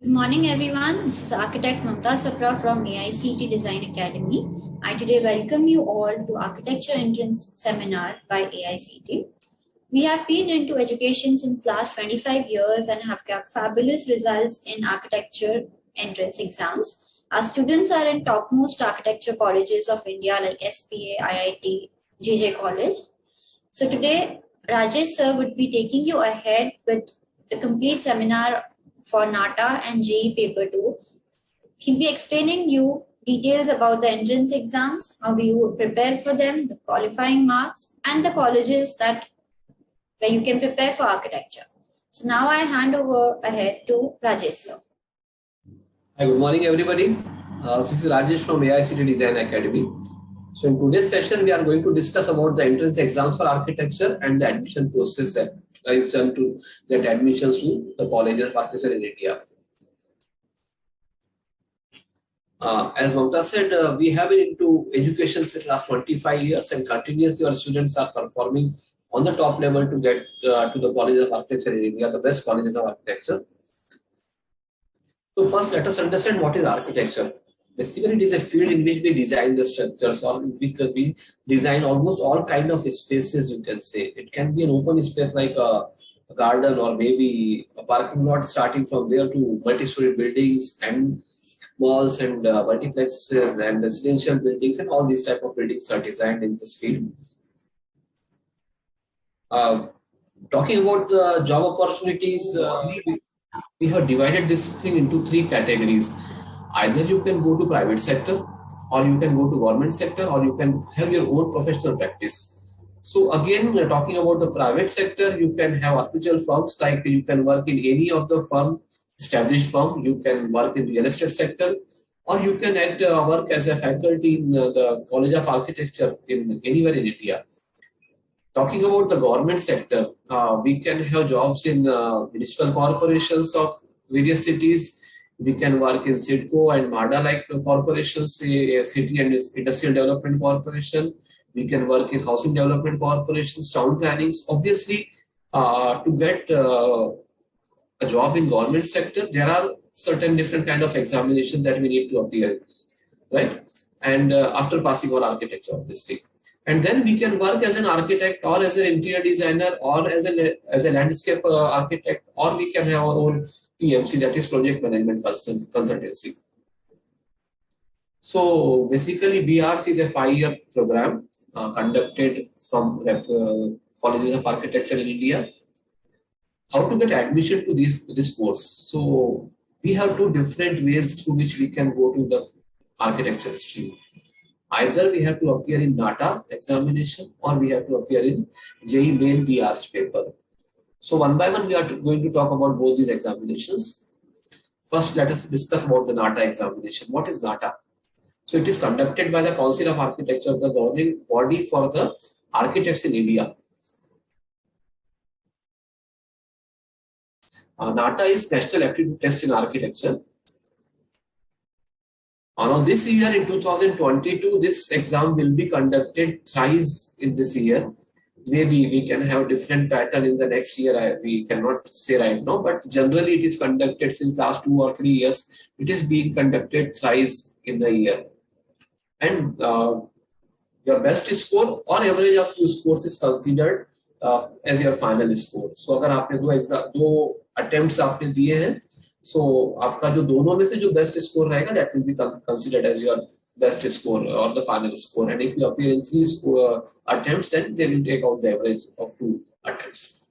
Good morning, everyone. This is Architect Mamta Sapra from AICT Design Academy. I today welcome you all to Architecture Entrance Seminar by AICT. We have been into education since last 25 years and have got fabulous results in architecture entrance exams. Our students are in topmost architecture colleges of India like SPA, IIT, JJ College. So today, Rajesh sir would be taking you ahead with the complete seminar for Nata and JEE paper 2. He'll be explaining you details about the entrance exams, how do you prepare for them, the qualifying marks, and the colleges where you can prepare for architecture. So now I hand over ahead to Rajesh sir. Hi, good morning everybody. This is Rajesh from AICT Design Academy. So in today's session, we are going to discuss about the entrance exams for architecture and the admission process that is done to get admissions to the colleges of architecture in India. As Mamta said, we have been into education since last 25 years and continuously our students are performing on the top level to get to the colleges of architecture in India, the best colleges of architecture. So first, let us understand what is architecture. Basically, it is a field in which we design the structures or in which we design almost all kind of spaces, you can say. It can be an open space like a garden or maybe a parking lot, starting from there to multi-story buildings and malls and multiplexes and residential buildings, and all these type of buildings are designed in this field. Talking about the job opportunities, we have divided this thing into three categories. Either you can go to private sector, or you can go to government sector, or you can have your own professional practice. So again, talking about the private sector, you can have architectural firms, like you can work in any of the established firm, you can work in the real estate sector, or you can work as a faculty in the College of Architecture in anywhere in India. Talking about the government sector, we can have jobs in municipal corporations of various cities. We can work in CIDCO and MADA like corporations, say City and Industrial Development Corporation. We can work in housing development corporations, town plannings. Obviously, to get a job in government sector, there are certain different kind of examinations that we need to appear in, right? And after passing our architecture, obviously. And then we can work as an architect or as an interior designer or as a landscape architect, or we can have our own PMC, that is project management consultancy. So basically, B.Arch is a 5-year program conducted from colleges of architecture in India. How to get admission to this course? So we have two different ways through which we can go to the architecture stream. Either we have to appear in Nata examination, or we have to appear in JEE main B.Arch paper. So one by one, we are going to talk about both these examinations. First, let us discuss about the Nata examination. What is Nata? So it is conducted by the Council of Architecture, the governing body for the architects in India. Nata is National Aptitude Test in Architecture. Now this year in 2022, this exam will be conducted thrice in this year. Maybe we can have different pattern in the next year. We cannot say right now, but generally it is conducted since last 2 or 3 years. It is being conducted thrice in the year. And your best score or average of 2 scores is considered as your final score. So अगर आपने दो attempts आपने दिए हैं, so आपका जो दोनों में से जो best score रहेगा, that will be considered as your best score or the final score. And if you appear in 3 attempts, then they will take out the average of 2 attempts.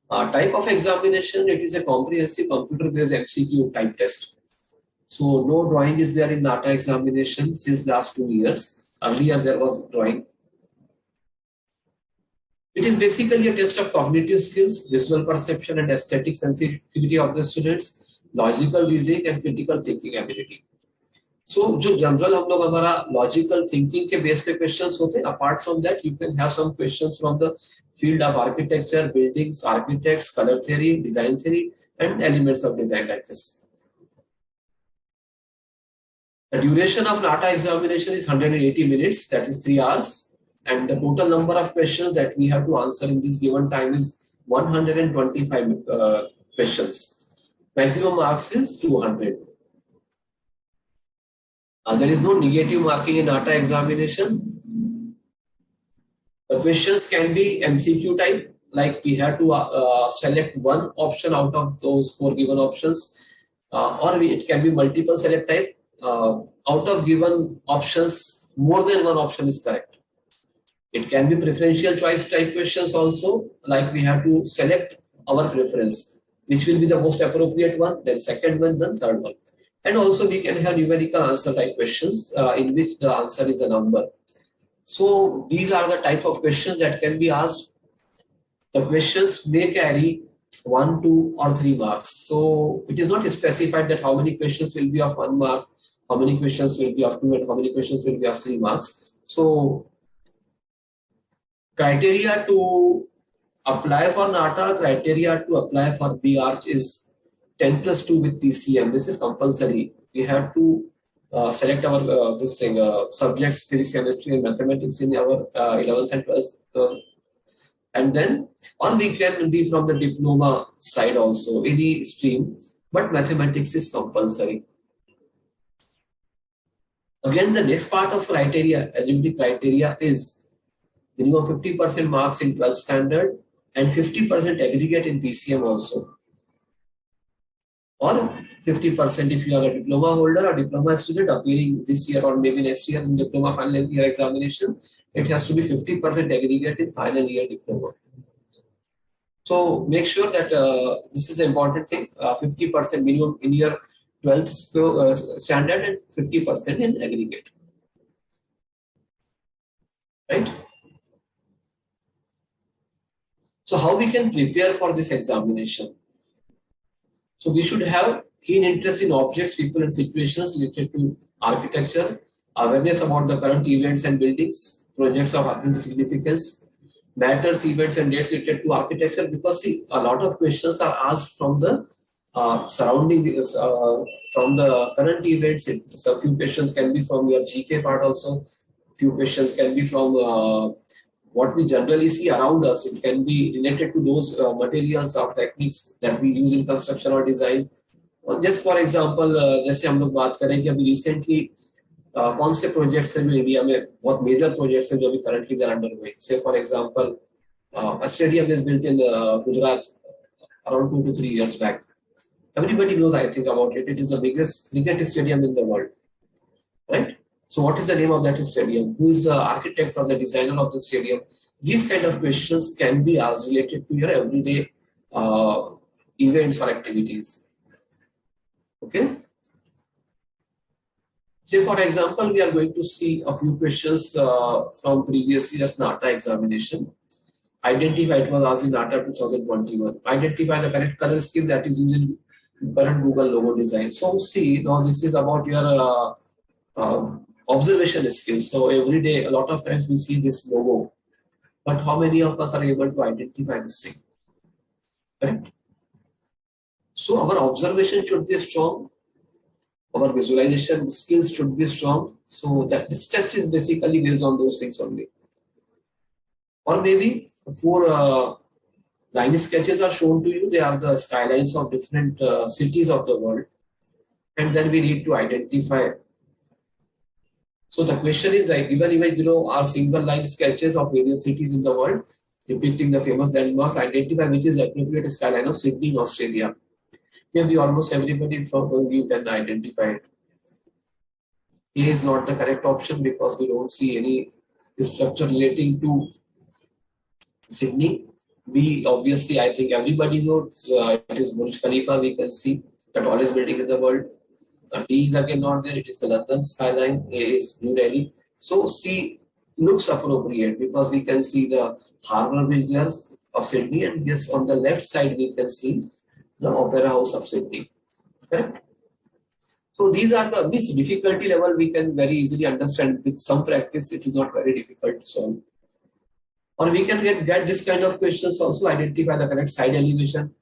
Type of examination, it is a comprehensive computer-based MCQ type test. So no drawing is there in Nata examination since last 2 years. Earlier there was drawing. It is basically a test of cognitive skills, visual perception and aesthetic sensitivity of the students, logical reasoning and critical thinking ability. So, जो general हम लोग हमारा logical thinking के base पे questions होते हैं. Apart from that, you can have some questions from the field of architecture, buildings, architects, color theory, design theory, and elements of design like this. The duration of Nata examination is 180 minutes, that is 3 hours. And the total number of questions that we have to answer in this given time is 125 questions. Maximum marks is 200. There is no negative marking in NATA examination. The questions can be MCQ type, like we have to select one option out of those 4 given options, or it can be multiple select type. Out of given options, more than one option is correct. It can be preferential choice type questions also, like we have to select our preference, which will be the most appropriate one, then second one, then third one. And also we can have numerical answer type questions in which the answer is a number. So these are the type of questions that can be asked. The questions may carry 1, 2 or 3 marks. So it is not specified that how many questions will be of 1 mark, how many questions will be of 2 and how many questions will be of 3 marks. So criteria to apply for NATA, criteria to apply for B.Arch is 10 plus 2 with PCM. This is compulsory. We have to select our subjects, physics, chemistry, and mathematics in our 11th and 12th. And then, or we can be from the diploma side also, any stream, but mathematics is compulsory. Again, the next part of criteria, eligibility criteria, is minimum 50% marks in 12th standard and 50% aggregate in PCM also. Or 50% if you are a diploma holder or diploma student appearing this year or maybe next year in diploma final year examination, it has to be 50% aggregate in final year diploma. So make sure that this is an important thing, 50% minimum in your 12th standard and 50% in aggregate. Right? So how we can prepare for this examination? So we should have keen interest in objects, people and situations related to architecture, awareness about the current events and buildings, projects of architectural significance, matters, events and dates related to architecture, because see, a lot of questions are asked from the surrounding, from the current events. So a few questions can be from your GK part also, few questions can be from what we generally see around us. It can be related to those materials or techniques that we use in construction or design. Just for example, जैसे हम लोग बात करें कि अभी recently कौन से projects हैं जो इंडिया में बहुत मेजर प्रोजेक्ट्स हैं जो अभी करंटली दे आर अंडरगोइंग. से for example a stadium is built in Gujarat around 2 to 3 years back. Everybody knows, I think, about it. It is the biggest cricket stadium in the world, right? So what is the name of that stadium? Who is the architect or the designer of the stadium? These kind of questions can be asked related to your everyday events or activities. Okay. Say for example, we are going to see a few questions from previous year's NATA examination. Identify, it was asked in NATA 2021. Identify the correct color scheme that is used in current Google logo design. So see, now this is about your observation skills. So every day, a lot of times we see this logo, but how many of us are able to identify this thing? Correct? So our observation should be strong. Our visualization skills should be strong. So that this test is basically based on those things only. Or maybe 4 line sketches are shown to you. They are the skylines of different cities of the world. And then we need to identify. So the question is, given image below are single line sketches of various cities in the world depicting the famous landmarks. Identify which is the appropriate skyline of Sydney in Australia. Maybe almost everybody from you can identify it. A is not the correct option because we don't see any structure relating to Sydney. B, obviously, I think everybody knows it is Burj Khalifa. We can see the tallest building in the world. D is again not there. It is the London skyline. A is New Delhi. So C looks appropriate because we can see the harbour bridge there of Sydney, and yes, on the left side we can see the Opera House of Sydney. Correct? So these are the difficulty level we can very easily understand. With some practice, it is not very difficult to solve. Or we can get this kind of questions also. Identify the correct side elevation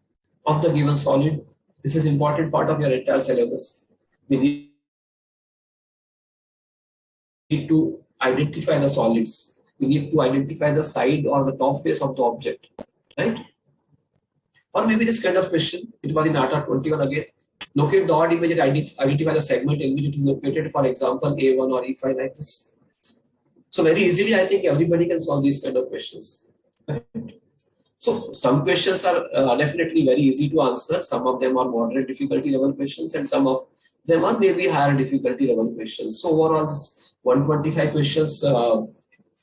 of the given solid. This is important part of your entire syllabus. We need to identify the solids. We need to identify the side or the top face of the object, right? Or maybe this kind of question, it was in Nata 21 again. Locate the odd image and identify the segment in which it is located, for example, A1 or E5 like this. So very easily, I think everybody can solve these kind of questions. So some questions are definitely very easy to answer. Some of them are moderate difficulty level questions and some of them are maybe higher difficulty level questions. So overall, this 125 questions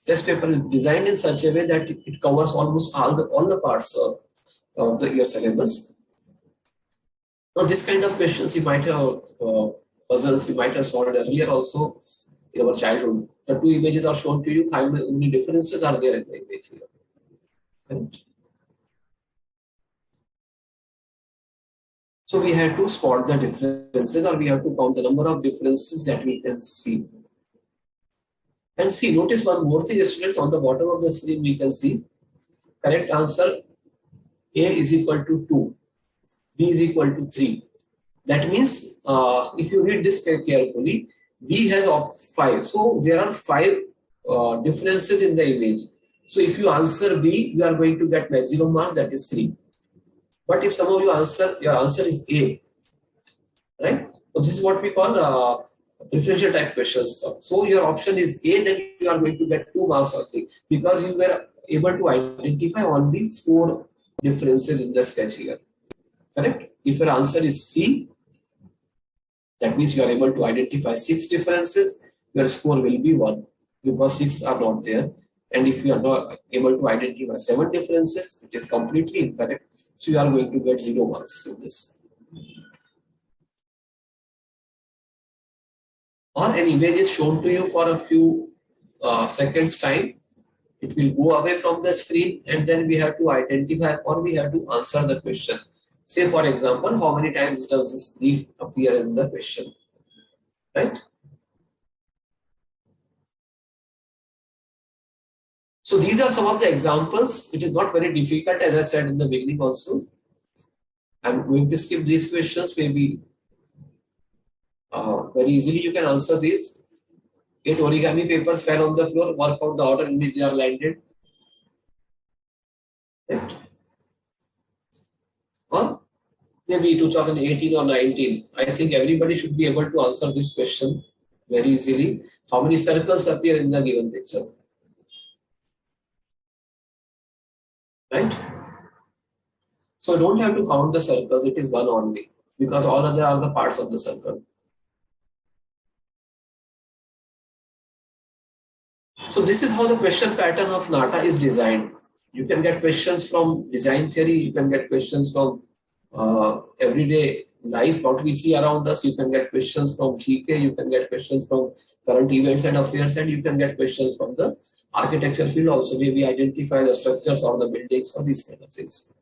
test paper is designed in such a way that it covers almost all the parts of the year syllabus. Now this kind of questions you might have, puzzles we might have solved earlier also in our childhood. The two images are shown to you, how many differences are there in the image here. Right? So we have to spot the differences, or we have to count the number of differences that we can see. And see, notice one more thing, students, on the bottom of the screen we can see correct answer A is equal to 2, B is equal to 3. That means if you read this carefully, B has 5. So there are 5 differences in the image. So if you answer B, you are going to get maximum marks, that is 3. But if some of you answer, your answer is A, right? So this is what we call differential type questions. So your option is A, then you are going to get 2 marks only because you were able to identify only 4 differences in the sketch here. Correct? If your answer is C, that means you are able to identify 6 differences, your score will be 1 because 6 are not there. And if you are not able to identify 7 differences, it is completely incorrect. So you are going to get 0 marks in this. Or an image is shown to you for a few seconds time. It will go away from the screen and then we have to identify or we have to answer the question. Say for example, how many times does this leaf appear in the question? Right? So these are some of the examples. It is not very difficult, as I said in the beginning also. I'm going to skip these questions, maybe very easily you can answer these. 8 origami papers fell on the floor, work out the order in which they are landed. Right? Or maybe 2018 or 19. I think everybody should be able to answer this question very easily. How many circles appear in the given picture? Right? So don't have to count the circles, it is one only because all other are the parts of the circle. So this is how the question pattern of NATA is designed. You can get questions from design theory, you can get questions from everyday life, what we see around us, you can get questions from GK, you can get questions from current events and affairs, and you can get questions from the architecture field also, maybe identify the structures or the buildings or these kind of things.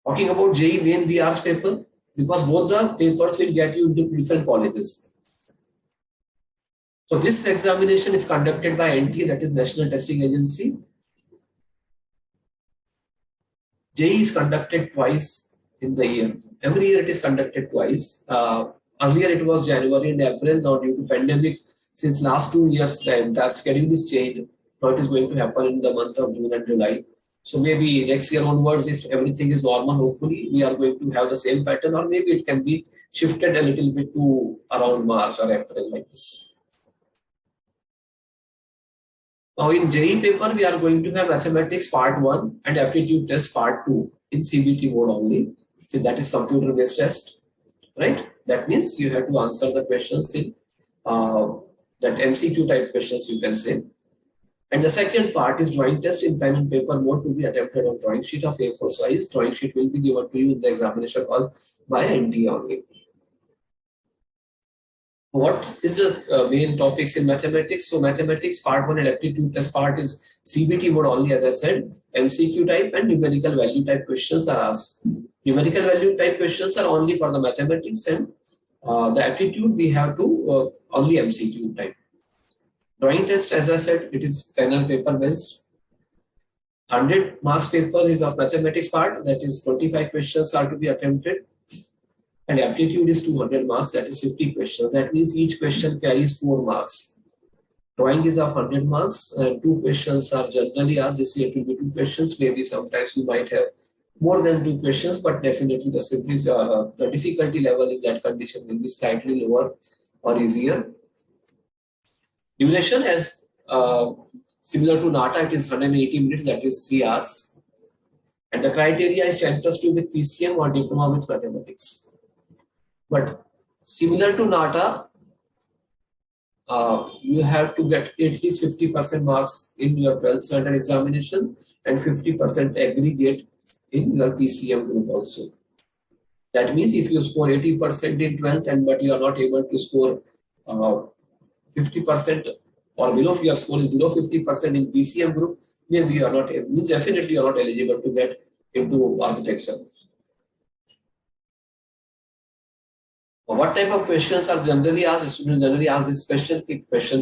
Talking about JEE main B.Arch paper, because both the papers will get you into different colleges. So this examination is conducted by NT, that is National Testing Agency. JEE is conducted twice in the year. Every year it is conducted twice. Earlier it was January and April. Now due to pandemic, since last 2 years time, the schedule is changed. Now it is going to happen in the month of June and July. So maybe next year onwards, if everything is normal, hopefully we are going to have the same pattern, or maybe it can be shifted a little bit to around March or April like this. Now in JEE paper, we are going to have mathematics part 1 and aptitude test part 2 in CBT mode only. So that is computer based test, right? That means you have to answer the questions in that MCQ type questions you can say. And the second part is drawing test in pen and paper mode to be attempted on drawing sheet of A4 size. Drawing sheet will be given to you in the examination hall by NT only. What is the main topics in mathematics? So mathematics part 1 and aptitude test part is CBT mode only, as I said. MCQ type and numerical value type questions are asked. Numerical value type questions are only for the mathematics, and the aptitude we have to only MCQ type. Drawing test, as I said, it is pen and paper based. 100 marks paper is of mathematics part, that is 25 questions are to be attempted. And aptitude is 200 marks, that is 50 questions. That means each question carries 4 marks. Drawing is of 100 marks and 2 questions are generally asked. This year it will be 2 questions. Maybe sometimes we might have more than 2 questions, but definitely the difficulty level in that condition will be slightly lower or easier. Duration as similar to NATA, it is 180 minutes, that is 3 hours. And the criteria is 10+2 with PCM or diploma with mathematics. But similar to NATA, you have to get at least 50% marks in your 12th standard examination and 50% aggregate in your PCM group also. That means if you score 80% in 12th and but you are not able to score 50% or below, if your score is below 50% in PCM group, maybe you are not, means definitely you are not eligible to get into architecture. What type of questions are generally asked? Students generally ask this question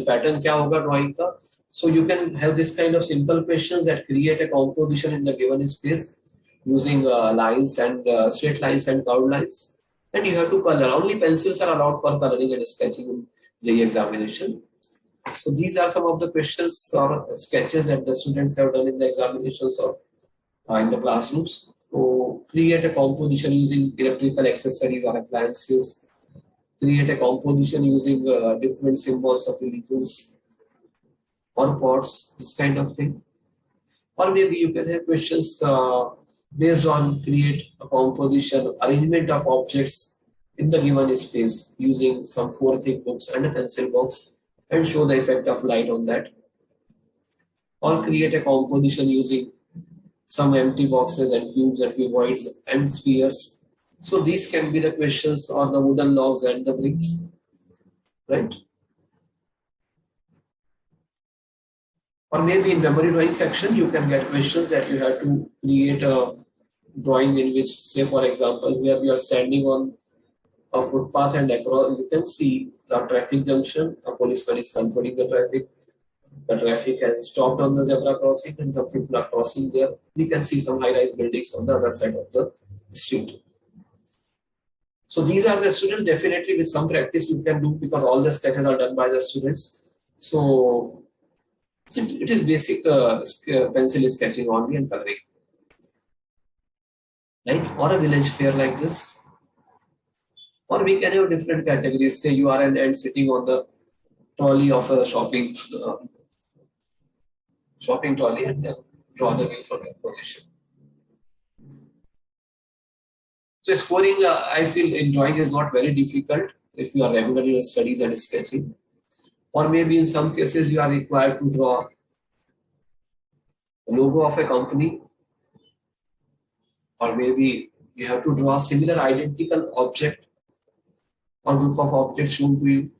pattern kya hoga drawing ka? So you can have this kind of simple questions that create a composition in the given space using lines and straight lines and curved lines. And you have to color. Only pencils are allowed for coloring and sketching in JEE examination. So these are some of the questions or sketches that the students have done in the examinations or in the classrooms. So create a composition using electrical accessories or appliances. Create a composition using different symbols of religions or pots, this kind of thing. Or maybe you can have questions based on create a composition, arrangement of objects in the given space using some 4 thick books and a pencil box and show the effect of light on that. Or create a composition using some empty boxes and cubes and cuboids and spheres. So these can be the questions or the wooden logs and the bricks, right? Or maybe in memory drawing section, you can get questions that you have to create a drawing in which, say for example, where we are standing on a footpath and across, you can see the traffic junction, a policeman is controlling the traffic has stopped on the zebra crossing and the people are crossing there. We can see some high-rise buildings on the other side of the street. So these are the students, definitely with some practice you can do because all the sketches are done by the students. So it is basic pencil sketching only and coloring. Right? Or a village fair like this. Or we can have different categories. Say you are an ant sitting on the trolley of a shopping trolley and then draw the view from your position. So scoring, I feel in drawing is not very difficult if you are regular in your studies and sketching. Or maybe in some cases you are required to draw the logo of a company. Or maybe you have to draw a similar identical object or group of objects shown to you.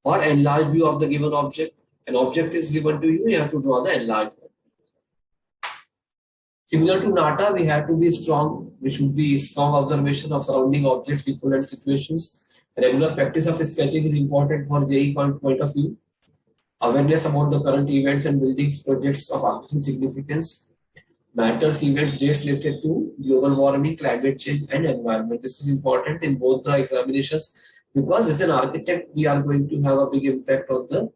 Or enlarged view of the given object. An object is given to you, you have to draw the enlarged one. Similar to NATA, we have to be strong. We should be strong observation of surrounding objects, people and situations. Regular practice of sketching is important for JEE point of view. Awareness about the current events and buildings, projects of architectural significance. Matters, events, dates related to global warming, climate change and environment. This is important in both the examinations because as an architect, we are going to have a big impact on the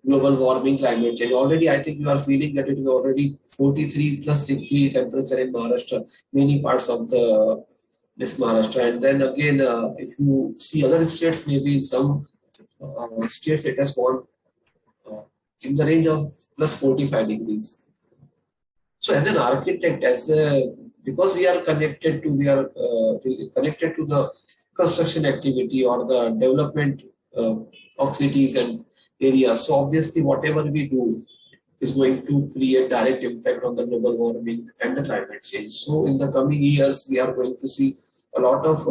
global warming, climate change. Already, I think you are feeling that it is already 43+ degree temperature in Maharashtra, many parts of this Maharashtra. And then again, if you see other states, maybe in some states it has gone in the range of plus 45 degrees. So as an architect, because we are connected to the construction activity or the development of cities and areas. So obviously, whatever we do is going to create direct impact on the global warming and the climate change. So in the coming years, we are going to see a lot of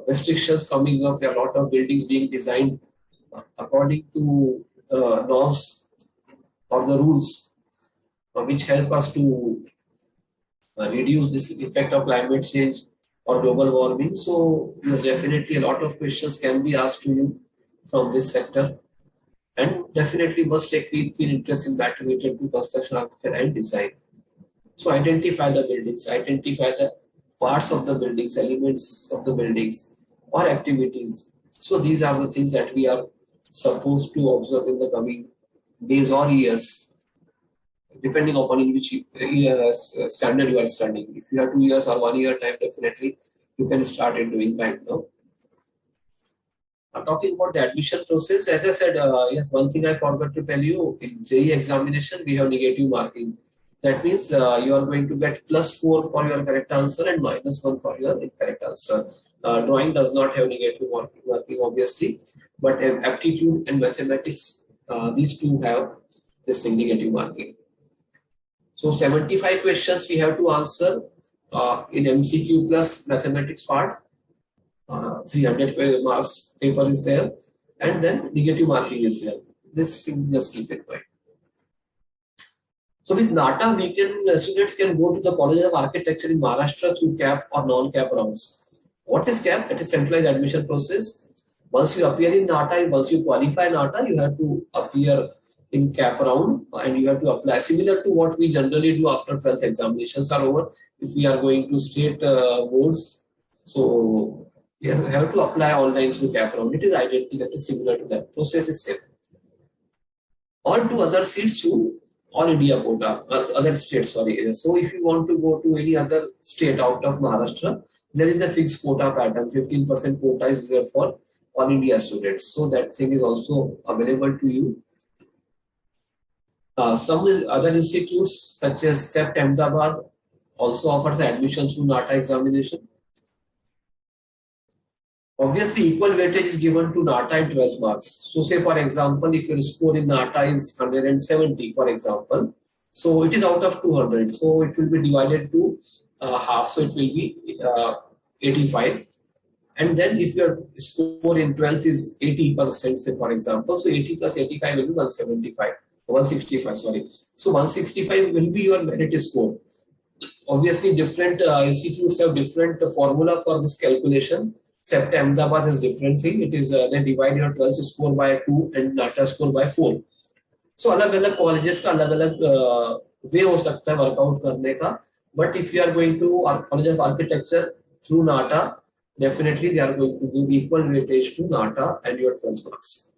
restrictions coming up, a lot of buildings being designed according to norms or the rules which help us to reduce this effect of climate change or global warming. So there's definitely a lot of questions can be asked to you from this sector. And definitely must take keen interest in that related to construction, architecture and design. So identify the buildings, identify the parts of the buildings, elements of the buildings or activities. So these are the things that we are supposed to observe in the coming days or years depending upon in which standard you are studying. If you have 2 years or 1 year time, definitely you can start it doing right now. Talking about the admission process, as I said, yes, one thing I forgot to tell you, in JEE examination, we have negative marking. That means you are going to get +4 for your correct answer and -1 for your incorrect answer. Drawing does not have negative marking, obviously, but aptitude and mathematics, these two have this negative marking. So 75 questions we have to answer in MCQ plus mathematics part. 300 marks paper is there, and then negative marking is there. This just keep in mind. So with NATA, students can go to the College of Architecture in Maharashtra through CAP or non-CAP rounds. What is CAP? That is centralized admission process. Once you appear in NATA, once you qualify NATA, you have to appear in CAP round and you have to apply, similar to what we generally do after 12th examinations are over. If we are going to state boards, so yes, we have to apply online through CAP round. It is identical, it is similar to that. Process is same. Or to other seats through All India quota, other states, sorry. So if you want to go to any other state out of Maharashtra, there is a fixed quota pattern. 15% quota is reserved for All India students. So that thing is also available to you. Some other institutes such as CEPT Ahmedabad also offers admission through NATA examination. Obviously, equal weightage is given to NATA and 12 marks. So say for example, if your score in NATA is 170, for example, so it is out of 200. So it will be divided to half. So it will be 85. And then if your score in 12th is 80%, say for example, so 80 plus 85 will be 175. 165, sorry. So 165 will be your merit score. Obviously, different institutes have different formula for this calculation. CEPT Ahmedabad has different thing. It is they divide your 12th score by 2 and NATA score by 4. So अलग-अलग colleges का अलग-अलग way हो सकता है workout करने का. But if you are going to our College of Architecture through NATA, definitely they are going to give equal weightage to NATA and your 12th marks.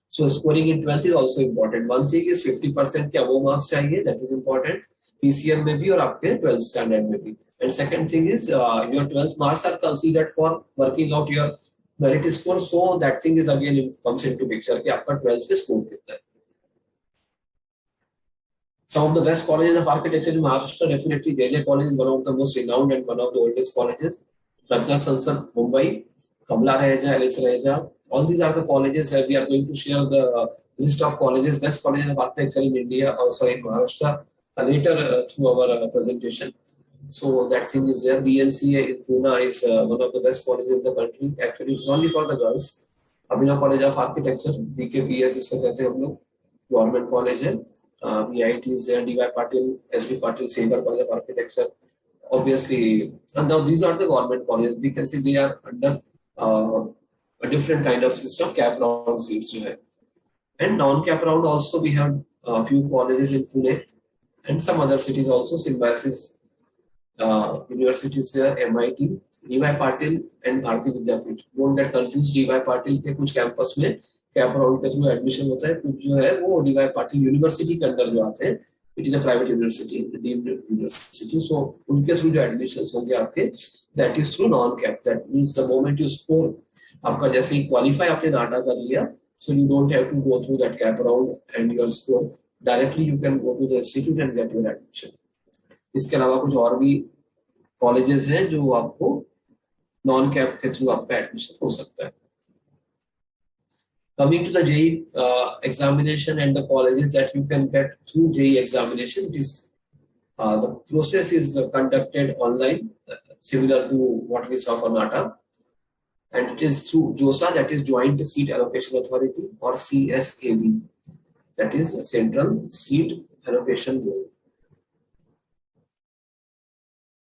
So scoring in 12th is also important. One thing is 50% के above marks चाहिए, that is important. PCM में भी और आपके 12th standard में भी. And second thing is your 12th marks are considered for working out your merit score. So that thing is again comes into picture कि आपका 12th पे score कितना है. Some of the best colleges of architecture in Maharashtra, definitely JJ College is one of the most renowned and one of the oldest colleges. Prajna Sansad, Mumbai, Kamla Raheja, Alice Raheja. All these are the colleges that we are going to share the list of colleges, best colleges of architecture in India, also in Maharashtra, later through our presentation. So that thing is there. BNCA in Pune is one of the best colleges in the country. Actually, it's only for the girls. Abhinav College of Architecture, BKPS जिसको कहते हैं हम लोग, government college है. BIT is there, DY Patil, SB Patil, Saber College of Architecture. Obviously, and now these are the government colleges. We can see they are under a different kind of system, cap round seats you have. And non-cap round also we have a few colleges in Pune and some other cities also, Symbiosis universities here, MIT, DY Patil and Bharati Vidyapit. Don't get confused, DY Patil के कुछ campus में cap round के through admission होता है, कुछ जो है वो डीवाई पाटिल यूनिवर्सिटी के अंदर जो आते हैं, it is a private university, deemed university, so उनके थ्रू जो एडमिशंस होंगे आपके, that is through non CAP. That means the moment you score, आपका जैसे ही क्वालिफाई आपने नाटा कर लिया, so you don't have to go through that CAP round and your score, directly you can go to the institute and get your admission. इसके अलावा कुछ और भी कॉलेजेस हैं जो आपको नॉन कैप के थ्रू आपका एडमिशन हो सकता है. Coming to the JEE examination and the colleges that you can get through JEE examination, it is the process is conducted online, similar to what we saw for NATA, and it is through JOSA, that is Joint Seat Allocation Authority, or CSAB, that is Central Seat Allocation Board.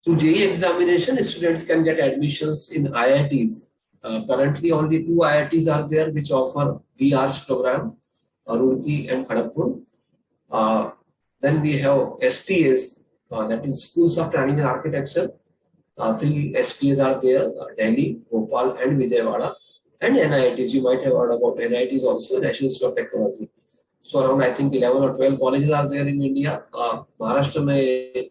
Through JEE examination, students can get admissions in IITs. Currently, only 2 IITs are there which offer B.Arch program, Roorkee and Kharagpur. Then we have SPAs, that is Schools of Planning and Architecture. 3 SPAs are there, Delhi, Bhopal and Vijayawada. And NITs, you might have heard about NITs also, National Institute of Technology. So around I think 11 or 12 colleges are there in India. Maharashtra में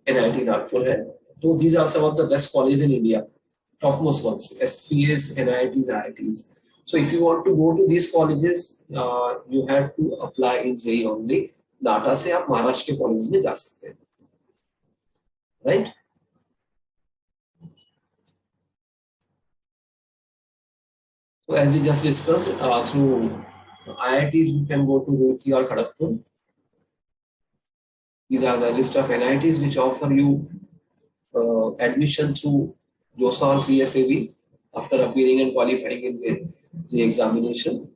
NIT Nagpur है. So these are some of the best colleges in India, topmost ones, SPAs, NITs, IITs. So if you want to go to these colleges, you have to apply in JEE only. NATA से आप महाराष्ट्र के college में जा सकते हैं, right? So as we just discussed, through IITs we can go to Roorkee or Kharagpur. These are the list of NITs which offer you admission through JOSA or CSAV after appearing and qualifying in the examination.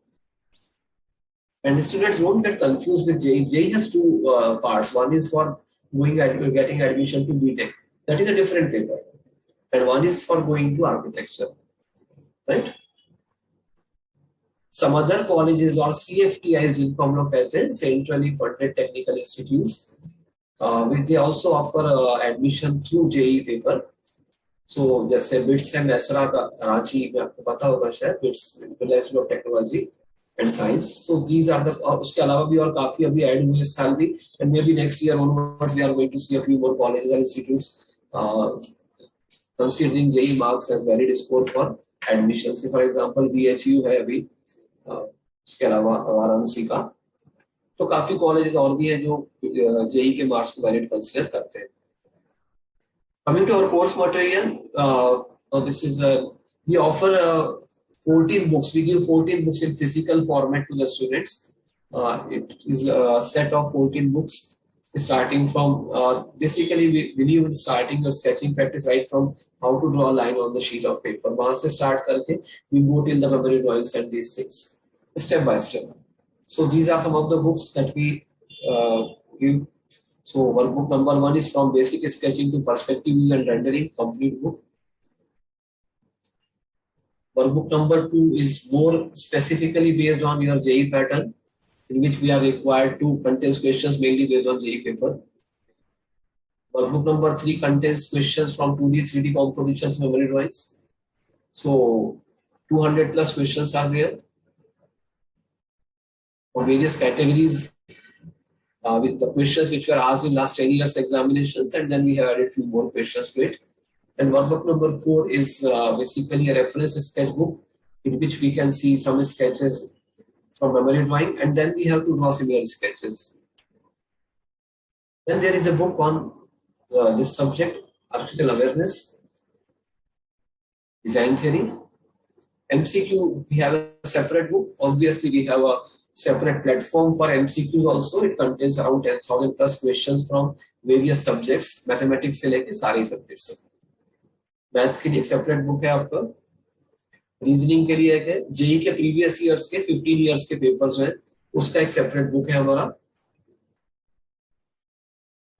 And the students don't get confused with JEE. JEE has two parts. One is for getting admission to B.Tech. That is a different paper. And one is for going to architecture, right? Some other colleges or CFTIs जिनको हम लोग कहते हैं, centrally funded technical institutes, which they also offer admission through JEE paper. So जैसे BITS है मैसरा का रांची में आपको पता होगा शायद, BITS Institute of Technology and Science. So these are the उसके अलावा भी और काफी अभी ऐड हुए इस साल भी, and maybe next year onwards we are going to see a few more colleges and institutes considering JEE marks as valid score for admissions. For example, BHU है अभी, उसके अलावा वाराणसी का, तो काफी कॉलेजेस और भी हैं जो JEE के मार्क्स को वैलिड कंसीडर करते हैं. Coming to our course material, this is we offer 14 books. We give 14 books in physical format to the students. It is a set of 14 books, starting from basically we believe in starting your sketching practice right from how to draw a line on the sheet of paper. वहाँ से start करके we go till the memory drawings and these things step by step. So these are some of the books that we give. So workbook number 1 is from basic sketching to perspective use and rendering, complete book. Workbook number 2 is more specifically based on your JEE pattern, in which we are required to contain questions mainly based on JEE paper. Workbook number 3 contains questions from 2D, 3D compositions, memory drawings. So 200 plus questions are there for various categories, with the questions which were asked in last 10 years examinations, and then we have added few more questions to it. And workbook number 4 is basically a reference sketchbook in which we can see some sketches from memory drawing, and then we have to draw similar sketches. Then there is a book on this subject, architectural awareness, design theory. MCQ, we have a separate book. Obviously, we have a separate platform for MCQs also. It contains around 10,000 plus questions from various subjects, mathematics से लेके सारे subjects. Maths के लिए एक separate book है आपका, reasoning के लिए एक है, जेई के प्रीवियस ईयर्स के 15 ईयर्स के पेपर्स हैं उसका एक सेपरेट बुक है हमारा.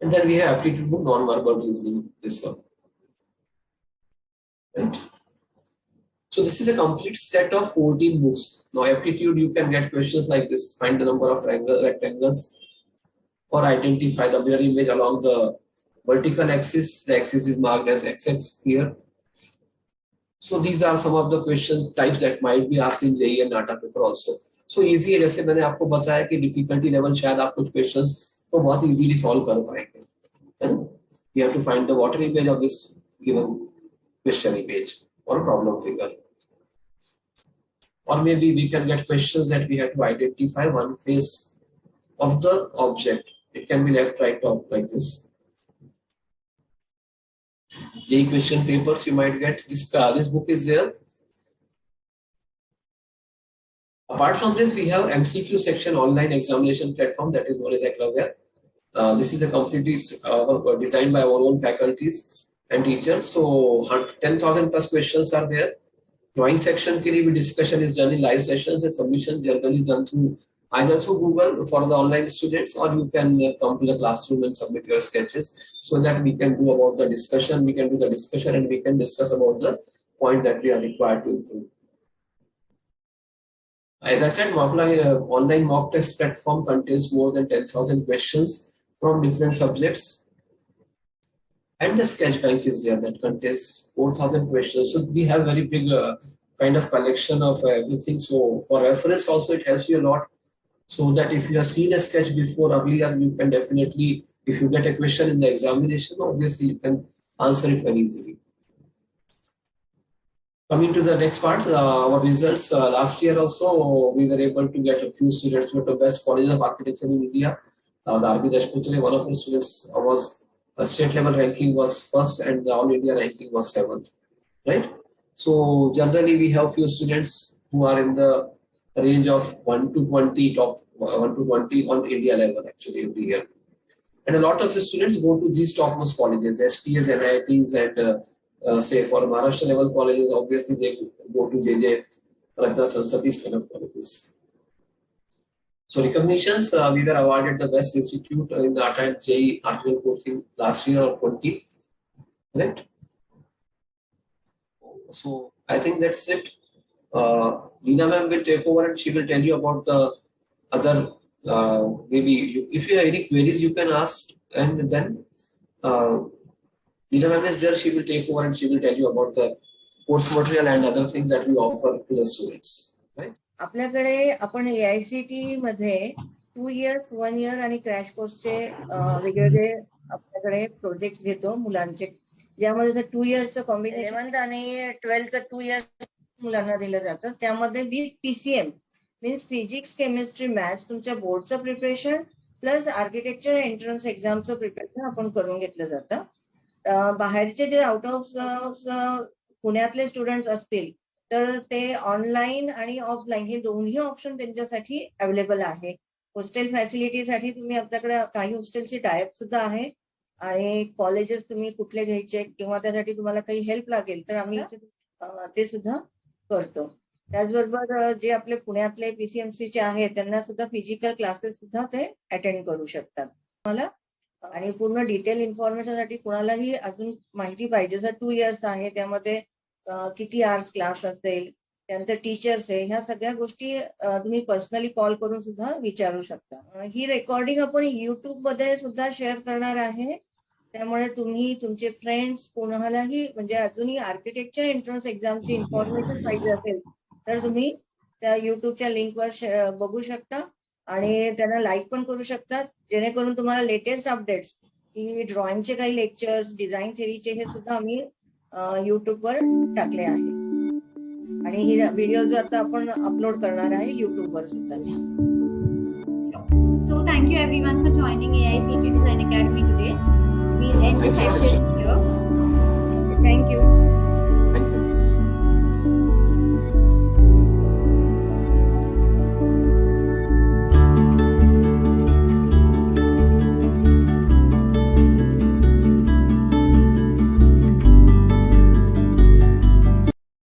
And then we have aptitude book, non verbal reasoning, this one, right. So this is a complete set of 14 books. Now aptitude, you can get questions like this: find the number of rectangles, or identify the mirror image along the vertical axis. The axis is marked as XX here. So these are some of the question types that might be asked in JEE and NATA paper also. So easy है, जैसे मैंने आपको बताया कि difficulty level शायद आप कुछ questions को बहुत easily solve कर पाएंगे. You have to find the water image of this given question image or problem figure. Or maybe we can get questions that we have to identify one face of the object. It can be left, right, top like this. JEE question papers you might get. This book is there. Apart from this, we have MCQ section online examination platform that is known as Eklavya. This is a completely designed by our own faculties and teachers. So 10,000 plus questions are there. Drawing section के लिए भी discussion is done in live sessions, and submission generally is done through either through Google for the online students, or you can come to the classroom and submit your sketches so that we can do about the discussion. We can do the discussion and we can discuss about the point that we are required to improve. As I said, online mock test platform contains more than 10,000 questions from different subjects. And the sketch bank is there that contains 4,000 questions. So we have very big kind of collection of everything. So for reference also, it helps you a lot. so that if you have seen a sketch before earlier, you can definitely, if you get a question in the examination, obviously you can answer it very easily. Coming to the next part, our results. Last year also, we were able to get a few students to the best college of architecture in India. The Architecture, one of the students was state level ranking was first, and the all India ranking was 7th. Right. So generally, we have few students who are in the range of 1 to 20, top 1 to 20 on India level actually every year. And a lot of the students go to these topmost colleges, SPS, NITs, and say for Maharashtra level colleges, obviously they go to JJ, Rajna Sansad, these kind of colleges. So recognitions, we were awarded the best institute in the Nata and JEE-Arch coursing last year or 20, right? So I think that's it. Leena ma'am will take over and she will tell you about the other, maybe if you have any queries you can ask, and then Leena ma'am is there, she will take over and she will tell you about the course material and other things that we offer to the students. Right? आपल्याकडे आपण AICT मध्ये 2 years, 1 year आणि crash कोर्सचे वेगवेगळे आपल्याकडे projects घेतो मुलांचे, ज्यामध्ये 2 years combination 11th आणि 12th 2 years मुलांना दिलं जातं. त्यामध्ये with PCM means physics, chemistry, maths तुमच्या बोर्डचं प्रिपरेशन प्लस आर्किटेक्चर एंट्रन्स एक्झामचं प्रिपरेशन आपण करून घेतलं जातं. बाहेरचे जे आउट ऑफ पुण्यातले स्टुडंट्स असतील तर ते ऑनलाईन आणि ऑफलाईन हे दोन्ही ऑप्शन त्यांच्यासाठी अवेलेबल आहे. हॉस्टेल फॅसिलिटीसाठी तुम्ही आपल्याकडे काही हॉस्टेलची टायअप सुद्धा आहे आणि कॉलेजेस तुम्ही कुठले घ्यायचे किंवा त्यासाठी तुम्हाला काही हेल्प लागेल तर आम्ही ते सुद्धा करतो. त्याचबरोबर जे आपले पुण्यातले PCMCचे आहेत त्यांना सुद्धा फिजिकल क्लासेस सुद्धा ते अटेंड करू शकतात. मला आणि पूर्ण डिटेल इन्फॉर्मेशनसाठी कुणालाही अजून माहिती पाहिजे जर 2 years आहे त्यामध्ये किती आवर्स क्लास असेल, त्यानंतर टीचर्स आहे, ह्या सगळ्या गोष्टी तुम्ही पर्सनली कॉल करून सुद्धा विचारू शकता. ही रेकॉर्डिंग आपण YouTube मध्ये सुद्धा शेअर करणार आहे, त्यामुळे तुम्ही तुमचे फ्रेंड्स कोणालाही म्हणजे अजूनही आर्किटेक्चर एंट्रन्स एक्झामची इन्फॉर्मेशन पाहिजे असेल तर तुम्ही त्या YouTubeच्या लिंकवर बघू शकता आणि त्यांना लाईक पण करू शकतात, जेणेकरून तुम्हाला लेटेस्ट अपडेट्स की ड्रॉइंगचे काही लेक्चर्स, डिझाईन थेरीचे हे सुद्धा आम्ही YouTubeवर टाकले आहे आणि ही व्हिडिओ जो आता आपण अपलोड करणार आहे YouTubeवर सुद्धा. So thank you everyone for joining AICT Design Academy today. We'll end the session here.